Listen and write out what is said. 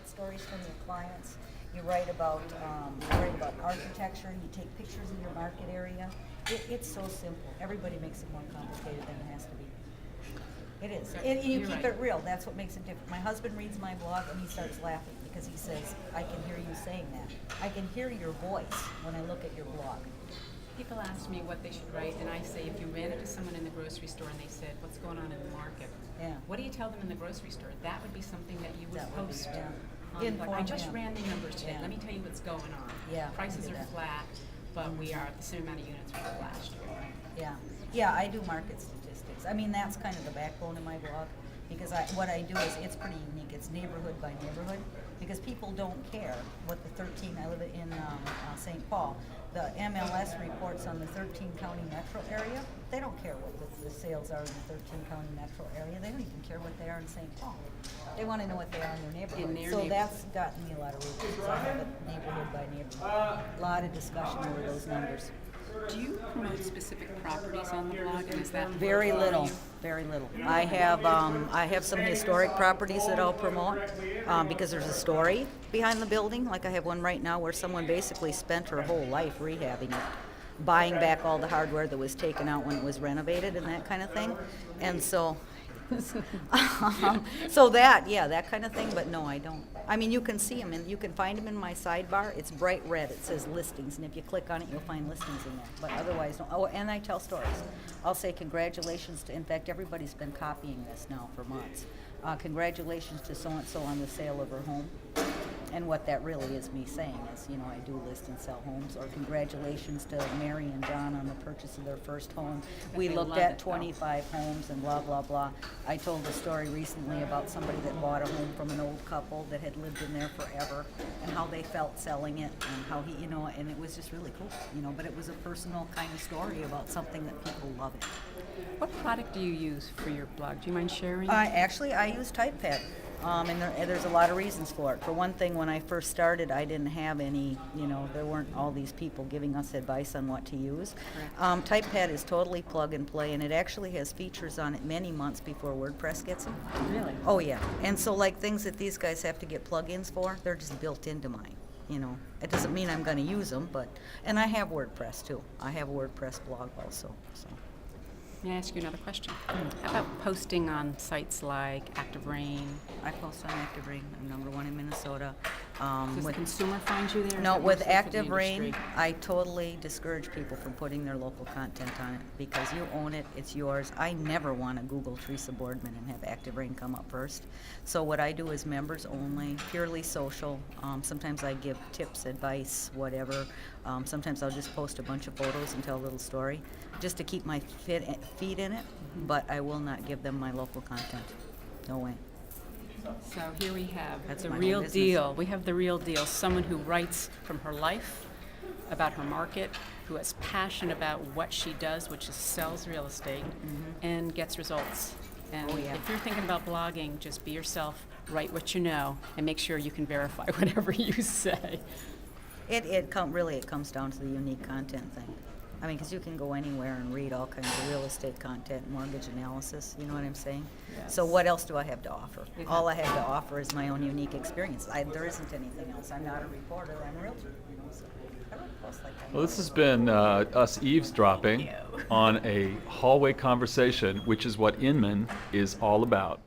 stories from your clients. You write about architecture. You take pictures of your market area. It's so simple. Everybody makes it more complicated than it has to be. It is. And you You're keep right. it real. That's what makes it different. My husband reads my blog and he starts laughing because he says, I can hear you saying that. I can hear your voice when I look at your blog. People ask me what they should write, and I say, if you ran into someone in the grocery store and they said, what's going on in the market? Yeah. What do you tell them in the grocery store? That would be something that you would That would be, post. yeah. Like, I Inform just them. ran the numbers today. Yeah. Let me tell you what's going on. Yeah, I Prices do are that. flat, but we are at the same amount of units we were last year. Yeah, yeah, I do market statistics. I mean, that's kind of the backbone of my blog, because what I do is, it's pretty unique. It's neighborhood by neighborhood, because people don't care what the 13, I live in St. Paul, the MLS reports on the 13 county metro area. They don't care what the sales are in the 13 county metro area. They don't even care what they are in St. Paul. They want to know what they are in their neighborhood. their So neighborhood. that's gotten me a lot of readers. I have it neighborhood by neighborhood. A lot of discussion over those numbers. Do you promote specific properties on the blog, and is that Very for little, you? very little. I have some historic properties that I'll promote because there's a story behind the building. Like I have one right now where someone basically spent her whole life rehabbing it, buying back all the hardware that was taken out when it was renovated and that kind of thing. And so, that kind of thing. But no, I don't. I mean, you can see them, and you can find them in my sidebar. It's bright red. It says listings, and if you click on it, you'll find listings in there. But otherwise, no. Oh, and I tell stories. I'll say congratulations to. In fact, everybody's been copying this now for months. Congratulations to so and so on the sale of her home. And what that really is me saying is, I do list and sell homes. Or congratulations to Mary and John on the purchase of their first home. We they looked love at it, though. 25 homes and blah, blah, blah. I told a story recently about somebody that bought a home from an old couple that had lived in there forever and how they felt selling it and how he, and it was just really cool, but it was a personal kind of story about something that people love. What product do you use for your blog? Do you mind sharing? Actually, I use TypePad. And there's a lot of reasons for it. For one thing, when I first started, I didn't have any, there weren't all these people giving us advice on what to use. TypePad is totally plug and play, and it actually has features on it many months before WordPress gets them. Really? Oh, yeah. And so, like, things that these guys have to get plugins for, they're just built into mine. It doesn't mean I'm going to use them, and I have WordPress, too. I have a WordPress blog also, so. May I ask you another question? How about posting on sites like Active Rain? I post on Active Rain. I'm number one in Minnesota. Does the consumer find you there? No, Is that with mostly for the Active Rain, industry? I totally discourage people from putting their local content on it because you own it, it's yours. I never want to Google Teresa Boardman and have Active Rain come up first. So what I do is members only, purely social. Sometimes I give tips, advice, whatever. Sometimes I'll just post a bunch of photos and tell a little story just to keep my feet in it, but I will not give them my local content. No way. So here we have That's the my real whole business. deal. We have the real deal. Someone who writes from her life, about her market, who is passionate about what she does, which is sells real estate, and gets results. And Oh, yeah. if you're thinking about blogging, just be yourself, write what you know, and make sure you can verify whatever you say. It comes down to the unique content thing. I mean, because you can go anywhere and read all kinds of real estate content, mortgage analysis, you know what I'm saying? Yes. So what else do I have to offer? Yeah. All I have to offer is my own unique experience. There isn't anything else. I'm not a reporter, I'm a realtor, so I don't post like that. Well, this has been us eavesdropping on a hallway conversation, which is what Inman is all about.